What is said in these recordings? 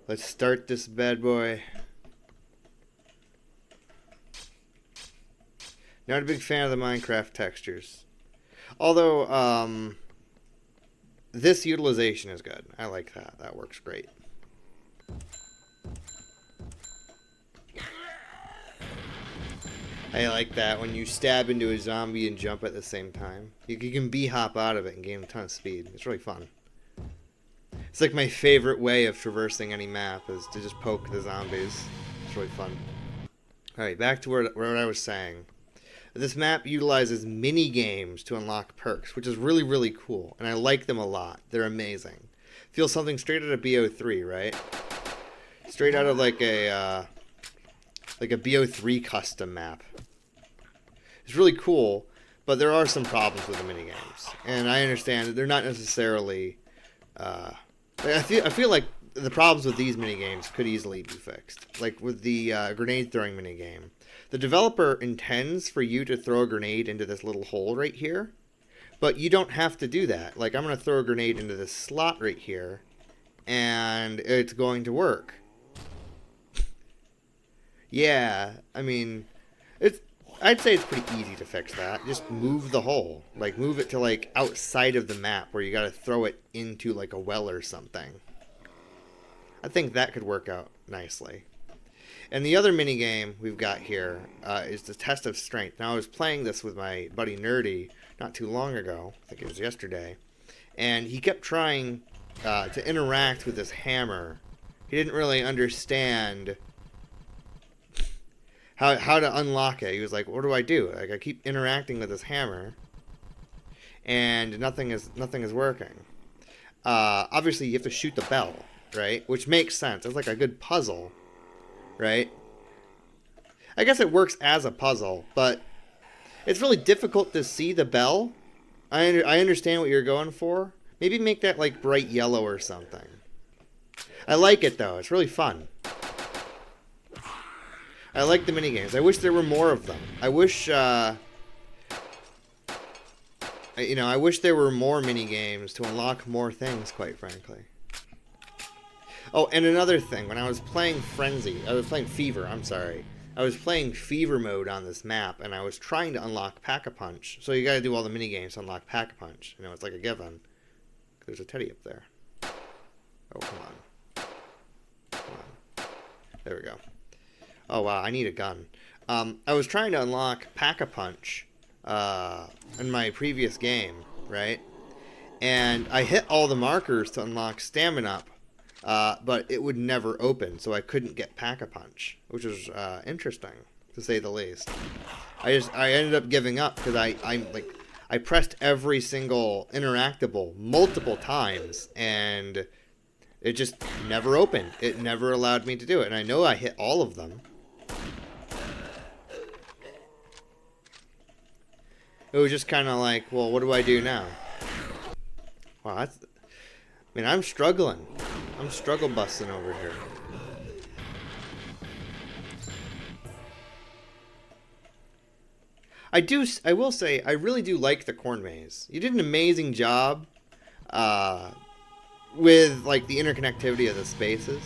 Let's start this bad boy. Not a big fan of the Minecraft textures. Although, this utilization is good. I like that. That works great. I like that when you stab into a zombie and jump at the same time. You can B-hop out of it and gain a ton of speed. It's really fun. It's like my favorite way of traversing any map is to just poke the zombies. It's really fun. Alright, back to where I was saying. This map utilizes mini games to unlock perks, which is really, really cool. And I like them a lot. They're amazing. Feels something straight out of BO3, right? Straight out of like a BO3 custom map. It's really cool, but there are some problems with the minigames. And I understand that they're not necessarily... I feel like the problems with these minigames could easily be fixed. Like with the grenade throwing minigame. The developer intends for you to throw a grenade into this little hole right here. But you don't have to do that. Like I'm going to throw a grenade into this slot right here. And it's going to work. Yeah, I mean, I'd say it's pretty easy to fix that. Just move the hole. Like, move it to, like, outside of the map where you gotta throw it into, like, a well or something. I think that could work out nicely. And the other minigame we've got here is the test of strength. Now, I was playing this with my buddy Nerdy not too long ago. I think it was yesterday. And he kept trying to interact with this hammer. He didn't really understand... How to unlock it. He was like, what do I do? Like, I keep interacting with this hammer, and nothing is working. Obviously, you have to shoot the bell, right? Which makes sense. It's like a good puzzle, right? I guess it works as a puzzle, but it's really difficult to see the bell. I understand what you're going for. Maybe make that, like, bright yellow or something. I like it, though. It's really fun. I like the minigames. I wish there were more of them. I wish, I wish there were more minigames to unlock more things, quite frankly. Oh, and another thing. When I was playing Fever, I'm sorry. I was playing Fever mode on this map, and I was trying to unlock Pack-a-Punch. So you gotta do all the minigames to unlock Pack-a-Punch. It's like a given. There's a teddy up there. Oh, come on. Come on. There we go. Oh, wow, I need a gun. I was trying to unlock Pack-a-Punch in my previous game, right? And I hit all the markers to unlock Stamina Up, but it would never open, so I couldn't get Pack-a-Punch, which was interesting, to say the least. I ended up giving up because I pressed every single interactable multiple times, and it just never opened. It never allowed me to do it, and I know I hit all of them. It was just kind of like, well, what do I do now? Wow, I'm struggling. I'm struggle busting over here. I will say, I really do like the corn maze. You did an amazing job with, like, the interconnectivity of the spaces.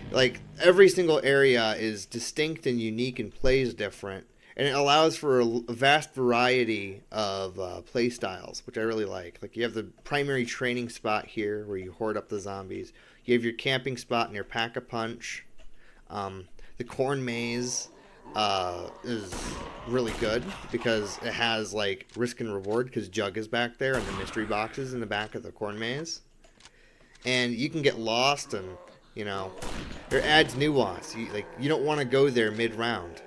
Like, every single area is distinct and unique and plays different. And it allows for a vast variety of play styles, which I really like. Like, you have the primary training spot here where you hoard up the zombies. You have your camping spot near Pack-a-Punch. The corn maze is really good because it has, like, risk and reward because Jug is back there and the mystery boxes in the back of the corn maze. And you can get lost and, it adds nuance. You don't want to go there mid-round.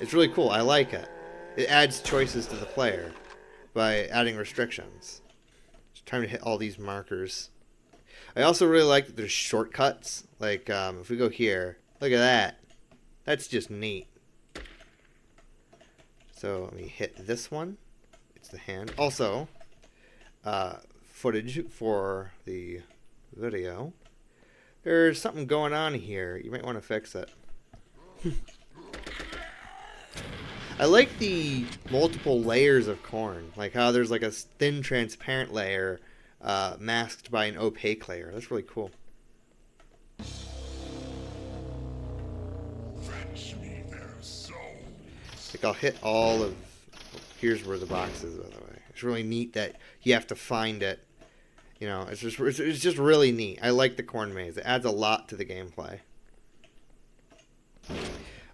It's really cool. I like it. It adds choices to the player by adding restrictions. It's time to hit all these markers. I also really like that there's shortcuts. Like, if we go here, look at that. That's just neat. So let me hit this one. It's the hand. Also, footage for the video. There's something going on here. You might want to fix it. I like the multiple layers of corn. Like how there's like a thin transparent layer masked by an opaque layer. That's really cool. Like, I'll hit all of... Here's where the box is, by the way. It's really neat that you have to find it. You know, it's just really neat. I like the corn maze. It adds a lot to the gameplay.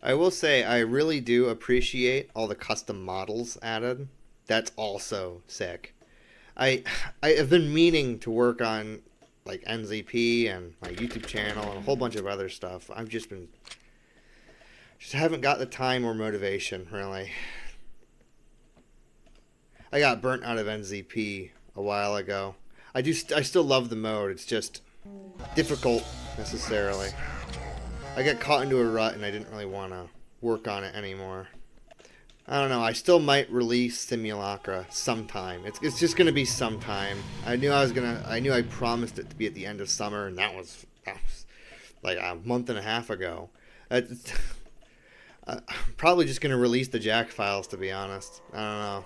I will say, I really do appreciate all the custom models added. That's also sick. I have been meaning to work on, like, NZP and my YouTube channel and a whole bunch of other stuff. I've just haven't got the time or motivation, really. I got burnt out of NZP a while ago. I still love the mode. It's just difficult, necessarily. I got caught into a rut and I didn't really want to work on it anymore. I don't know. I still might release Simulacra sometime. It's just gonna be sometime. I knew I promised it to be at the end of summer, and that was like a month and a half ago. I'm probably just gonna release the Jeyphr files, to be honest. I don't know.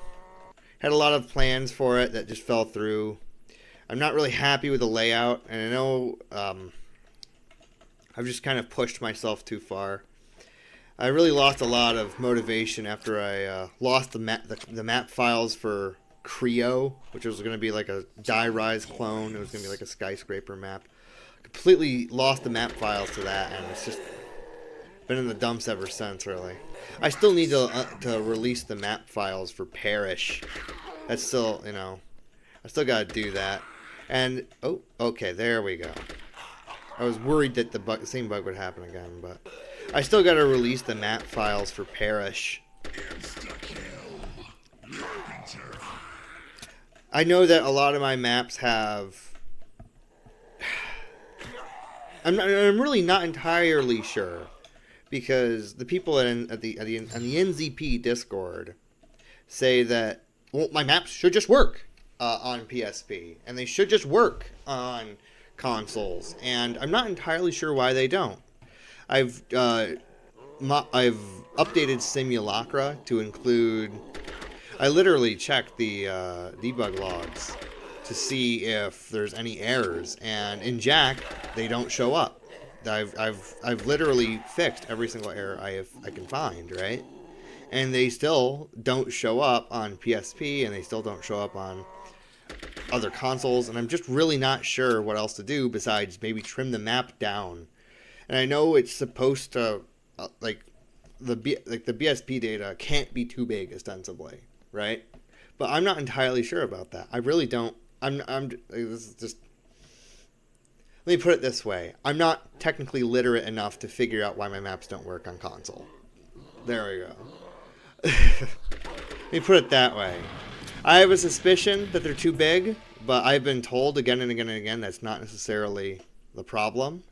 Had a lot of plans for it that just fell through. I'm not really happy with the layout, and I know I've just kind of pushed myself too far. I really lost a lot of motivation after I lost the map files for Creo, which was going to be like a Die Rise clone. It was going to be like a skyscraper map. Completely lost the map files to that, and it's just been in the dumps ever since, really. I still need to release the map files for Parish. That's still, you know, I still got to do that. And, oh, okay, there we go. I was worried that the same bug would happen again, but I still got to release the map files for Parish. I know that a lot of my maps have... I'm really not entirely sure, because the people on the NZP Discord say that, well, my maps should just work on PSP, and they should just work on consoles, and I'm not entirely sure why they don't. I've updated Simulacra to include... I literally checked the debug logs to see if there's any errors, and in Jack they don't show up. I've literally fixed every single error I can find, right? And they still don't show up on PSP, and they still don't show up on other consoles, and I'm just really not sure what else to do besides maybe trim the map down. And I know it's supposed to the BSP data can't be too big ostensibly, right? But I'm not entirely sure about that. I really don't. This is just... Let me put it this way. I'm not technically literate enough to figure out why my maps don't work on console. There we go. Let me put it that way. I have a suspicion that they're too big, but I've been told again and again and again that's not necessarily the problem.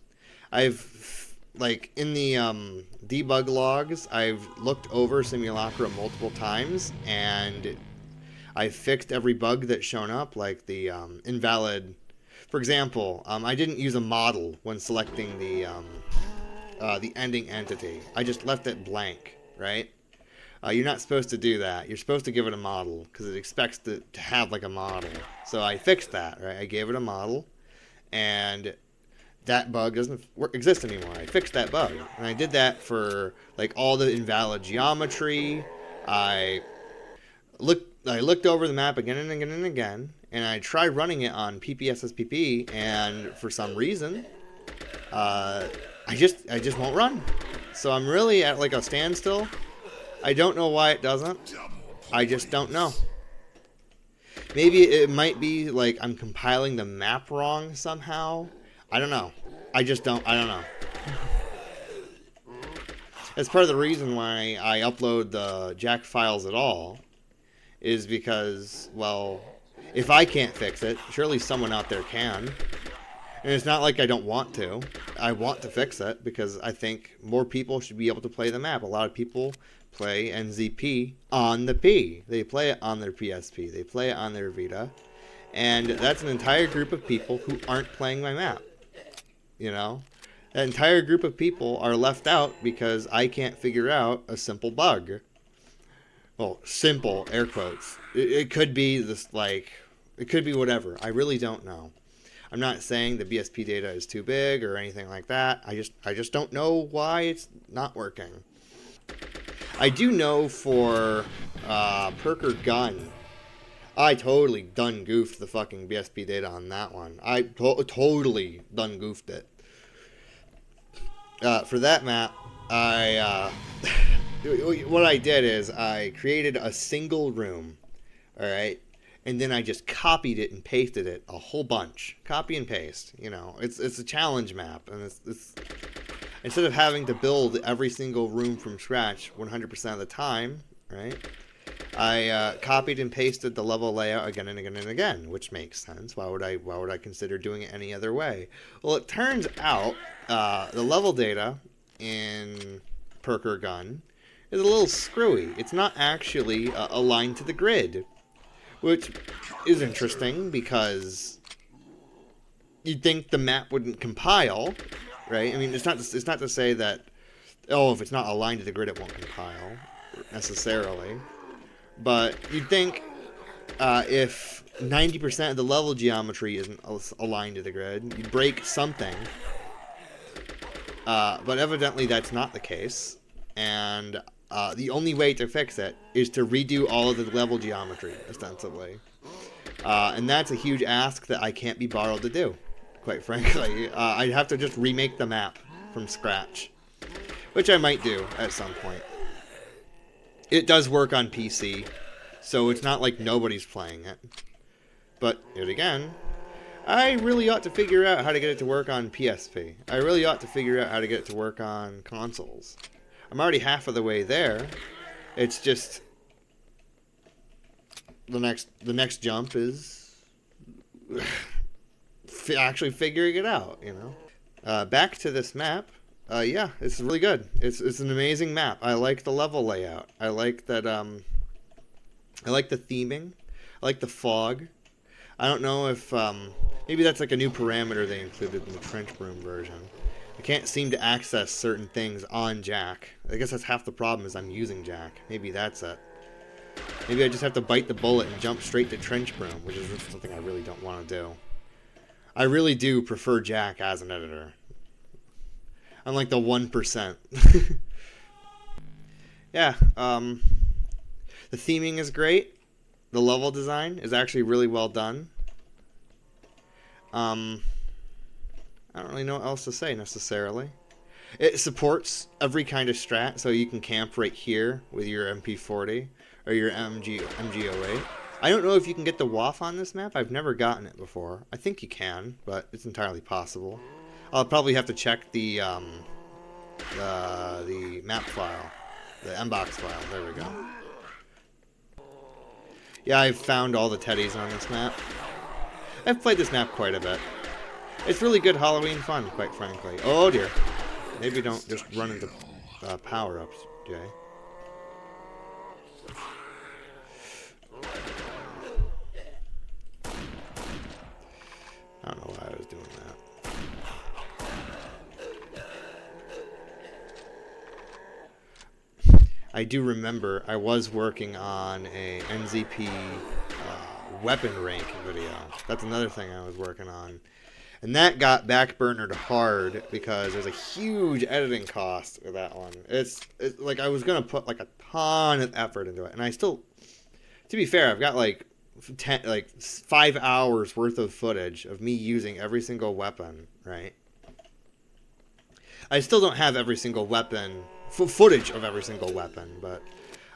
I've, like, in the debug logs, I've looked over Simulacra multiple times, and I've fixed every bug that's shown up, like the invalid... For example, I didn't use a model when selecting the ending entity. I just left it blank, right? You're not supposed to do that. You're supposed to give it a model, because it expects to have, like, a model. So I fixed that, right? I gave it a model, and that bug doesn't exist anymore. I fixed that bug. And I did that for, like, all the invalid geometry. I looked over the map again and again and again, and I tried running it on PPSSPP, and for some reason, I just won't run. So I'm really at, like, a standstill. I don't know why it doesn't. I just don't know. Maybe it might be like I'm compiling the map wrong somehow. I don't know. I don't know. That's part of the reason why I upload the Jeyphr files at all, is because, well, if I can't fix it, surely someone out there can. And it's not like I don't want to. I want to fix it because I think more people should be able to play the map. A lot of people play NZP on the P. They play it on their PSP. They play it on their Vita. And that's an entire group of people who aren't playing my map. You know? That entire group of people are left out because I can't figure out a simple bug. Well, simple, air quotes. It could be this, like, it could be whatever. I really don't know. I'm not saying the BSP data is too big or anything like that. I just don't know why it's not working. I do know for Perker Gun, I totally done goofed the fucking BSP data on that one. I totally done goofed it. For that map, I what I did is I created a single room, all right, and then I just copied it and pasted it a whole bunch. Copy and paste. You know, it's a challenge map, and it's instead of having to build every single room from scratch 100% of the time, right? I copied and pasted the level layout again and again and again, which makes sense. Why would I consider doing it any other way? Well, it turns out the level data in Perker Gun is a little screwy. It's not actually aligned to the grid, which is interesting because you'd think the map wouldn't compile, right? I mean, it's not to say that, oh, if it's not aligned to the grid, it won't compile necessarily. But you'd think if 90% of the level geometry isn't aligned to the grid, you'd break something. But evidently that's not the case. And the only way to fix it is to redo all of the level geometry, ostensibly. And that's a huge ask that I can't be borrowed to do, quite frankly. I'd have to just remake the map from scratch, which I might do at some point. It does work on PC, so it's not like nobody's playing it. But, yet again, I really ought to figure out how to get it to work on PSP. I really ought to figure out how to get it to work on consoles. I'm already half of the way there. It's just the next jump is actually figuring it out, you know. Back to this map. Yeah, it's really good. It's an amazing map. I like the level layout. I like that. I like the theming. I like the fog. I don't know if maybe that's like a new parameter they included in the Trench Broom version. I can't seem to access certain things on Jack. I guess that's half the problem is I'm using Jack. Maybe that's it. Maybe I just have to bite the bullet and jump straight to Trench Broom, which is something I really don't want to do. I really do prefer Jack as an editor. I'm like the 1%. Yeah, the theming is great. The level design is actually really well done. I don't really know what else to say necessarily. It supports every kind of strat, so you can camp right here with your MP40 or your MG08. I don't know if you can get the WAF on this map. I've never gotten it before. I think you can, but it's entirely possible. I'll probably have to check the map file, the mbox file. There we go. Yeah, I've found all the teddies on this map. I've played this map quite a bit. It's really good Halloween fun, quite frankly. Oh dear. Maybe don't just run into power-ups, Jay. I don't know why I was doing that. I do remember I was working on a NZP weapon rank video. That's another thing I was working on. And that got backburnered hard because there's a huge editing cost with that one. It's like I was going to put like a ton of effort into it. And I still, to be fair, I've got like 5 hours worth of footage of me using every single weapon, right? I still don't have every single weapon, footage of every single weapon, but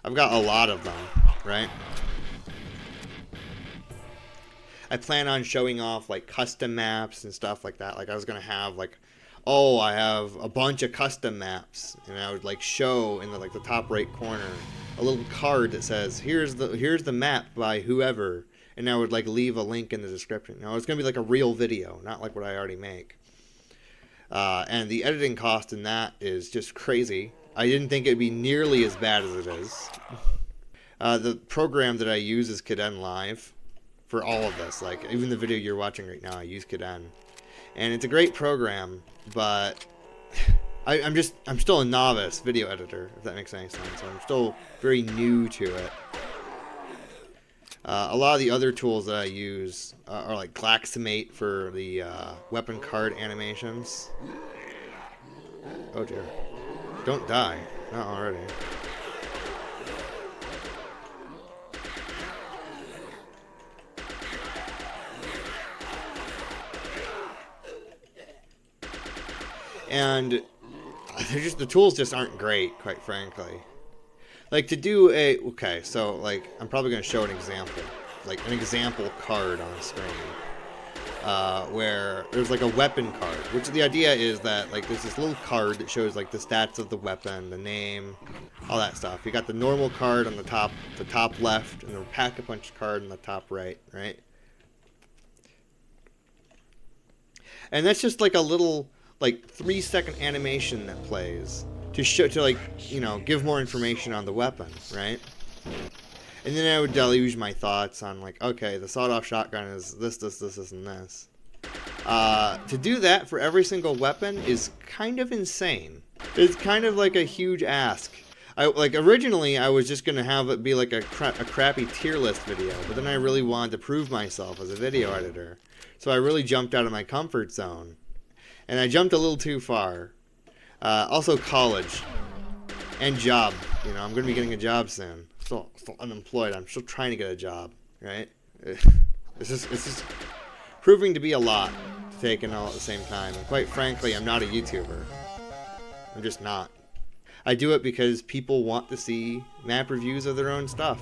I've got a lot of them, right? I plan on showing off like custom maps and stuff like that. Like I was gonna have like, oh, I have a bunch of custom maps, and I would like show in the like the top right corner a little card that says here's the map by whoever, and I would like leave a link in the description. Now it's gonna be like a real video, not like what I already make. And the editing cost in that is just crazy. I didn't think it'd be nearly as bad as it is. The program that I use is Caden Live. For all of this, like even the video you're watching right now, I use Caden, and it's a great program, but I'm still a novice video editor, if that makes any sense. I'm still very new to it. A lot of the other tools that I use are like Glaximate for the weapon card animations. Oh dear! Don't die, not already. And they're just, the tools just aren't great, quite frankly. Like to do a, okay, so like I'm probably going to show an example, like an example card on screen, where there's like a weapon card, which the idea is that like there's this little card that shows like the stats of the weapon, the name, all that stuff. You got the normal card on the top left, and the pack-a-punch card on the top right, right? And that's just like a little like 3-second animation that plays to show, to like, you know, give more information on the weapon, right? And then I would deluge my thoughts on like, okay, the sawed-off shotgun is this, and this. To do that for every single weapon is kind of insane. It's kind of like a huge ask. Like originally I was just gonna have it be like a crappy tier list video, but then I really wanted to prove myself as a video editor, so I really jumped out of my comfort zone, and I jumped a little too far. Also college and job. You know, I'm gonna be getting a job soon. Still unemployed. I'm still trying to get a job, right? It's just proving to be a lot to take in all at the same time. And quite frankly, I'm not a YouTuber. I'm just not. I do it because people want to see map reviews of their own stuff.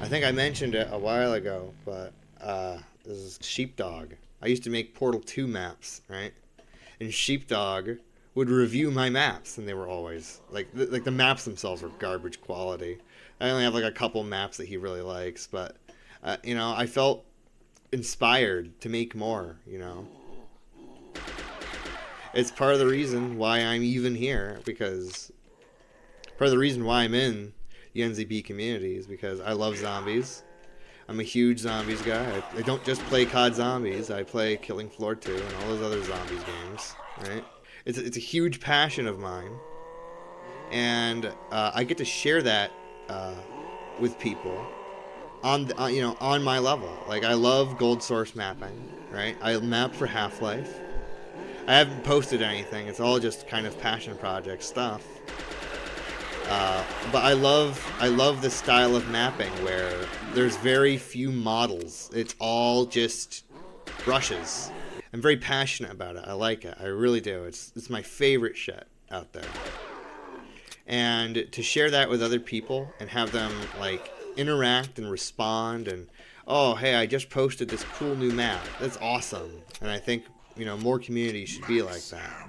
I think I mentioned it a while ago, but this is Sheepdog. I used to make Portal 2 maps, right? And Sheepdog would review my maps, and they were always like the maps themselves were garbage quality. I only have like a couple maps that he really likes, but you know, I felt inspired to make more, you know. It's part of the reason why I'm even here, because part of the reason why I'm in the NZP community is because I love zombies. I'm a huge zombies guy. I don't just play COD Zombies, I play Killing Floor 2 and all those other zombies games, right? It's a huge passion of mine, and I get to share that with people on you know, on my level. Like I love gold source mapping, right? I map for Half-Life. I haven't posted anything. It's all just kind of passion project stuff. But I love the style of mapping where there's very few models. It's all just brushes. I'm very passionate about it. I like it. I really do. It's my favorite shit out there. And to share that with other people and have them like interact and respond and, oh, hey, I just posted this cool new map. That's awesome. And I think, you know, more communities should be like that.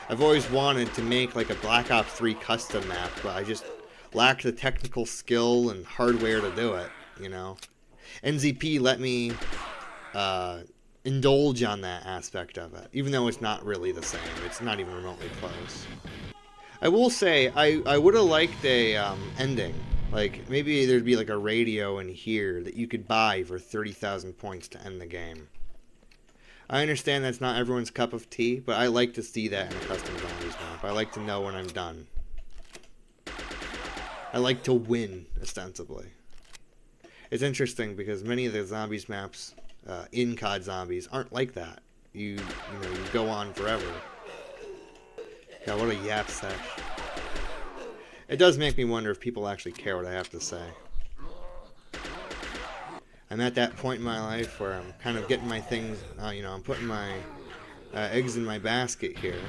I've always wanted to make like a Black Ops 3 custom map, but I just lack the technical skill and hardware to do it, you know. NZP let me indulge on that aspect of it, even though it's not really the same. It's not even remotely close. I will say, I would have liked a ending. Like, maybe there'd be like a radio in here that you could buy for 30,000 points to end the game. I understand that's not everyone's cup of tea, but I like to see that in a custom zombies map. I like to know when I'm done. I like to win, ostensibly. It's interesting because many of the zombies maps in COD Zombies aren't like that. You know, you go on forever. God, what a yap sesh. It does make me wonder if people actually care what I have to say. I'm at that point in my life where I'm kind of getting my things, you know, I'm putting my eggs in my basket here.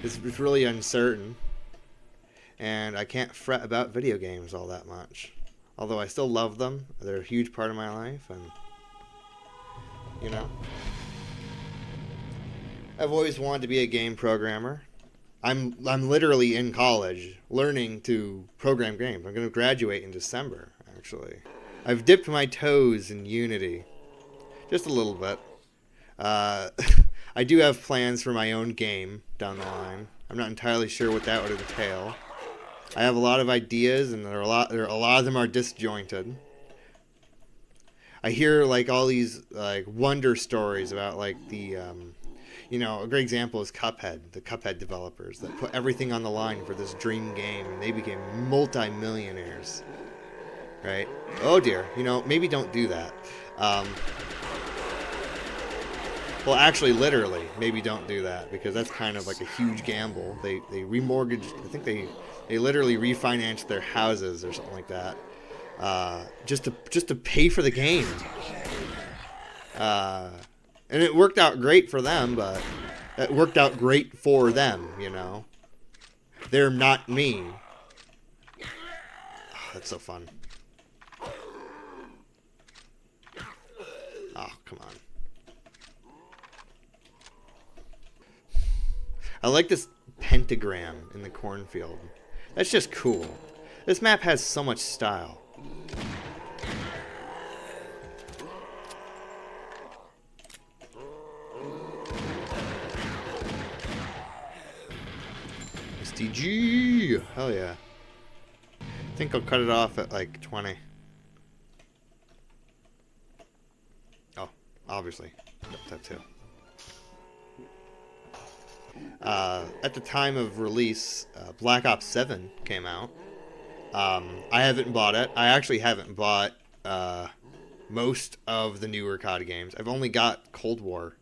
It's really uncertain, and I can't fret about video games all that much. Although I still love them, they're a huge part of my life, and, you know. I've always wanted to be a game programmer. I'm literally in college learning to program games. I'm going to graduate in December, actually. I've dipped my toes in Unity, just a little bit. I do have plans for my own game down the line. I'm not entirely sure what that would entail. I have a lot of ideas, and a lot of them are disjointed. I hear like all these like wonder stories about like the, you know, a great example is Cuphead, the Cuphead developers that put everything on the line for this dream game, and they became multi-millionaires. Right? Oh dear, you know, maybe don't do that. Well, actually, literally, maybe don't do that, because that's kind of like a huge gamble. They remortgaged, I think they literally refinanced their houses or something like that, just to pay for the game. And it worked out great for them, but it worked out great for them, you know. They're not me. Oh, that's so fun. Oh, come on. I like this pentagram in the cornfield. That's just cool. This map has so much style. SDG! Hell yeah. I think I'll cut it off at like 20. Oh, obviously. That too. At the time of release, Black Ops 7 came out. I haven't bought it. I actually haven't bought most of the newer COD games. I've only got Cold War.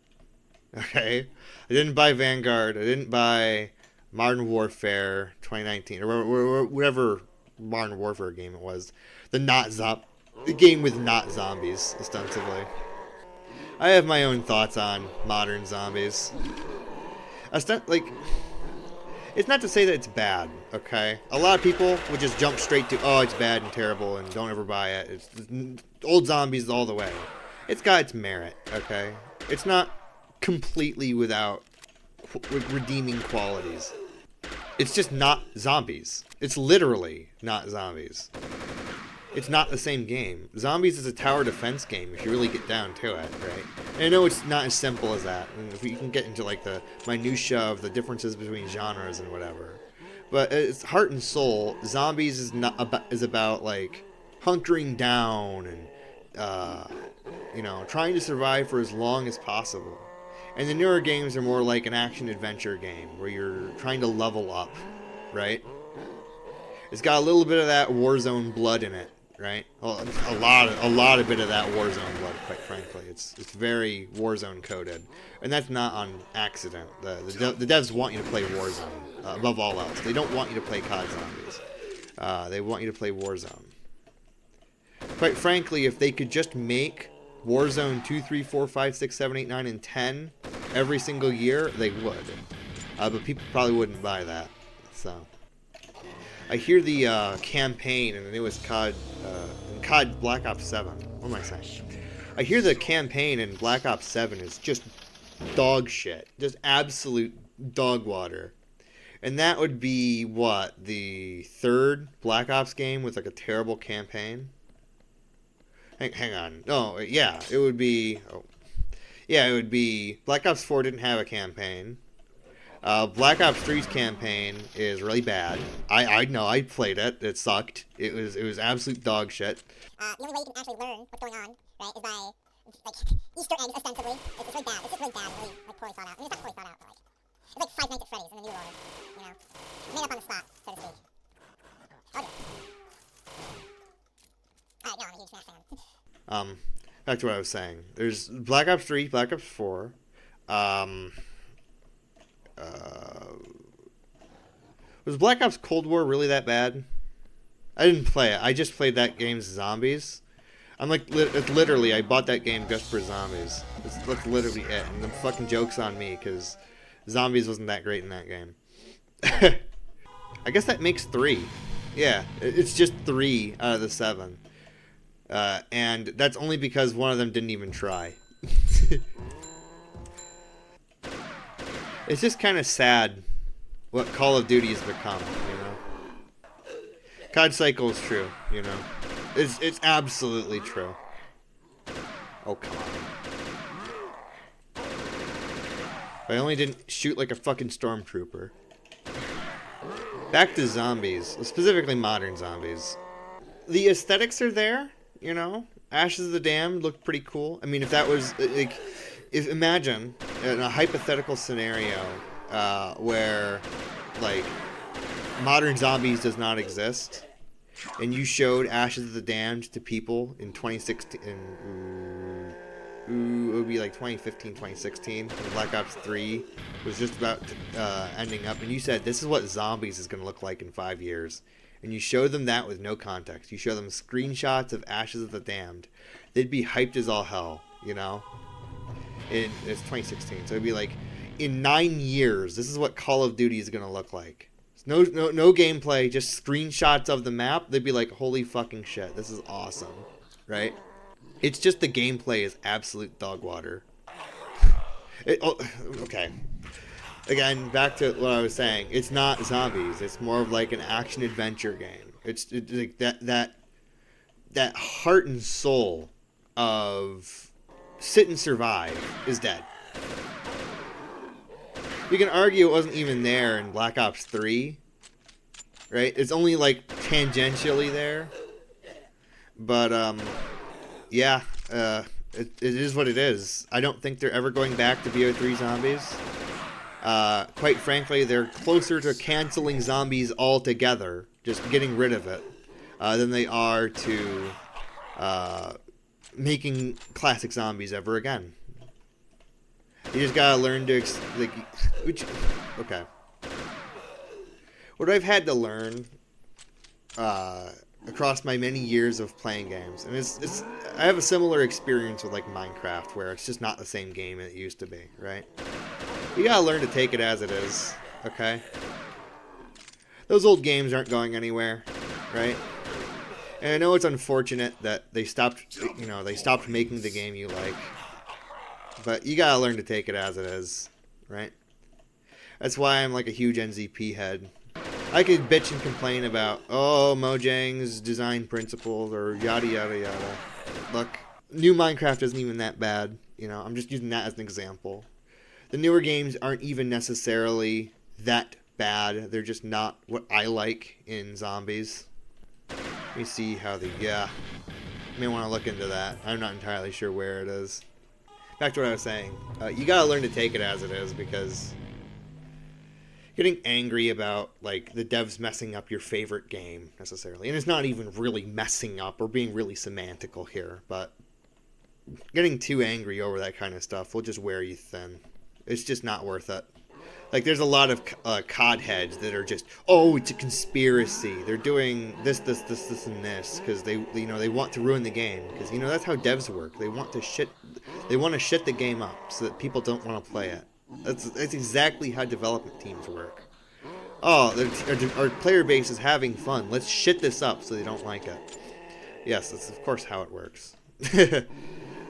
Okay? I didn't buy Vanguard. I didn't buy Modern Warfare 2019. Or whatever Modern Warfare game it was. The game with not zombies, ostensibly. I have my own thoughts on modern zombies. Like, it's not to say that it's bad, okay? A lot of people would just jump straight to, oh, it's bad and terrible and don't ever buy it. It's old zombies all the way. It's got its merit, okay? It's not completely without redeeming qualities. It's just not zombies. It's literally not zombies. It's not the same game. Zombies is a tower defense game if you really get down to it, right? And I know it's not as simple as that. And if you can get into like the minutia of the differences between genres and whatever, but it's heart and soul. Zombies is about like hunkering down and you know, trying to survive for as long as possible. And the newer games are more like an action adventure game where you're trying to level up, right? It's got a little bit of that Warzone blood in it. Right? Well, a lot of bit of that Warzone blood, quite frankly. It's very Warzone coded, and that's not on accident. The devs want you to play Warzone above all else. They don't want you to play COD Zombies. They want you to play Warzone. Quite frankly, if they could just make Warzone 2, 3, 4, 5, 6, 7, 8, 9, and 10 every single year, they would. But people probably wouldn't buy that. So. I hear the campaign in the newest COD, COD Black Ops 7. What am I saying? I hear the campaign in Black Ops 7 is just dog shit. Just absolute dog water. And that would be, what, the third Black Ops game with like a terrible campaign? Hang on. No, yeah, it would be... Oh. Yeah, it would be... Black Ops 4 didn't have a campaign. Black Ops 3's campaign is really bad. I know, I played it. It sucked. It was absolute dog shit. The only way you can actually learn what's going on, right, is by, like, Easter eggs, ostensibly. It's really bad. It's just really bad and really, like, poorly thought out. I mean, it's not poorly thought out, but, like, it's like Five Nights at Freddy's in the New World, you know? Made up on the spot, so to speak. Okay. Alright, no, I'm a huge Smash fan. Back to what I was saying. There's Black Ops 3, Black Ops 4, was Black Ops Cold War really that bad? I didn't play it. I just played that game's zombies. I'm like, literally, I bought that game just for zombies. That's literally it. And the fucking joke's on me, because zombies wasn't that great in that game. I guess that makes 3. Yeah, it's just 3 out of the 7. And that's only because one of them didn't even try. It's just kind of sad what Call of Duty has become, you know? COD cycle is true, you know? It's absolutely true. Oh, come on. If I only didn't shoot like a fucking stormtrooper. Back to zombies, specifically modern zombies. The aesthetics are there, you know? Ashes of the Damned look pretty cool. I mean, if that was, like... Imagine in a hypothetical scenario where, like, modern zombies does not exist, and you showed Ashes of the Damned to people in 2016, it would be like 2015, 2016, when Black Ops 3 was just about ending up, and you said, this is what zombies is going to look like in 5 years, and you show them that with no context. You show them screenshots of Ashes of the Damned. They'd be hyped as all hell, you know? It's 2016, so it'd be like in 9 years, this is what Call of Duty is gonna look like. No gameplay, just screenshots of the map. They'd be like, holy fucking shit, this is awesome, right? It's just the gameplay is absolute dog water. Okay. Again, back to what I was saying. It's not zombies. It's more of like an action adventure game. It's like that heart and soul of sit and survive is dead. You can argue it wasn't even there in Black Ops 3, right? It's only like tangentially there, but yeah, it is what it is. I don't think they're ever going back to BO3 zombies. Quite frankly, they're closer to canceling zombies altogether, just getting rid of it, than they are to making classic zombies ever again. You just gotta learn to okay. What I've had to learn across my many years of playing games, and I have a similar experience with like Minecraft, where it's just not the same game it used to be, right? You gotta learn to take it as it is, okay? Those old games aren't going anywhere, right? And I know it's unfortunate that they stopped making the game you like. But you gotta learn to take it as it is, right? That's why I'm like a huge NZP head. I could bitch and complain about, oh, Mojang's design principles or yada yada yada. Look, new Minecraft isn't even that bad. You know, I'm just using that as an example. The newer games aren't even necessarily that bad. They're just not what I like in zombies. Let me see how I may want to look into that. I'm not entirely sure where it is. Back to what I was saying. You gotta learn to take it as it is, because getting angry about like the devs messing up your favorite game necessarily, and it's not even really messing up or being really semantical here, but getting too angry over that kind of stuff will just wear you thin. It's just not worth it. Like, there's a lot of COD heads that are just, oh, it's a conspiracy. They're doing this, and this because they want to ruin the game. Because that's how devs work. They want to shit the game up so that people don't want to play it. That's exactly how development teams work. Oh, our player base is having fun. Let's shit this up so they don't like it. Yes, that's of course how it works.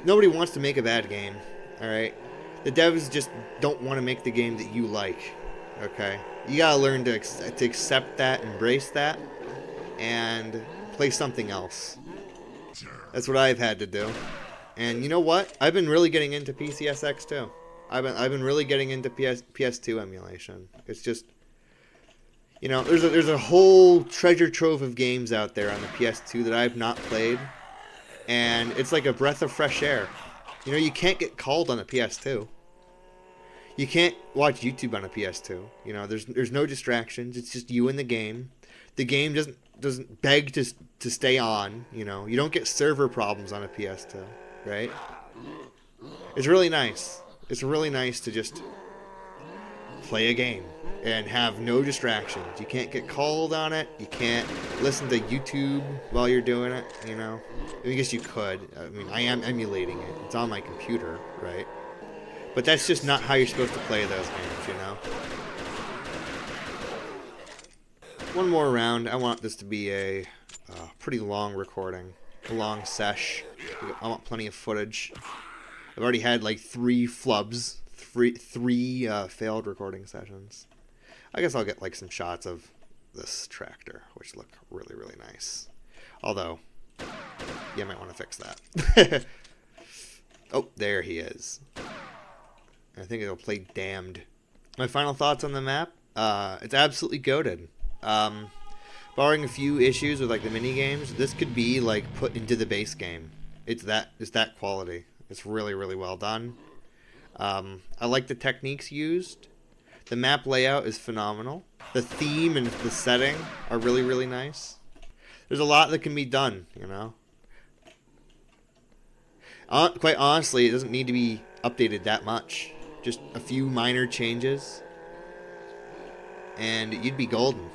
Nobody wants to make a bad game. All right. The devs just don't want to make the game that you like, okay? You gotta learn to accept that, embrace that, and play something else. That's what I've had to do. And you know what? I've been really getting into PCSX too. I've been really getting into PS2 emulation. It's just, there's a whole treasure trove of games out there on the PS2 that I've not played, and it's like a breath of fresh air. You can't get called on a PS2. You can't watch YouTube on a PS2. There's no distractions. It's just you and the game. The game doesn't beg to stay on. You don't get server problems on a PS2, right? It's really nice. It's really nice to just play a game and have no distractions. You can't get called on it. You can't listen to YouTube while you're doing it, I guess you could. I mean, I am emulating it. It's on my computer, right? But that's just not how you're supposed to play those games, One more round. I want this to be a pretty long recording. A long sesh. I want plenty of footage. I've already had like 3 flubs. Three failed recording sessions. I guess I'll get like some shots of this tractor, which look really, really nice. Although, I might want to fix that. Oh, there he is. I think it'll play Damned. My final thoughts on the map? It's absolutely goated. Barring a few issues with like the mini games, this could be like put into the base game. It's that quality. It's really, really well done. I like the techniques used. The map layout is phenomenal. The theme and the setting are really, really nice. There's a lot that can be done, Quite honestly, it doesn't need to be updated that much. Just a few minor changes, and you'd be golden.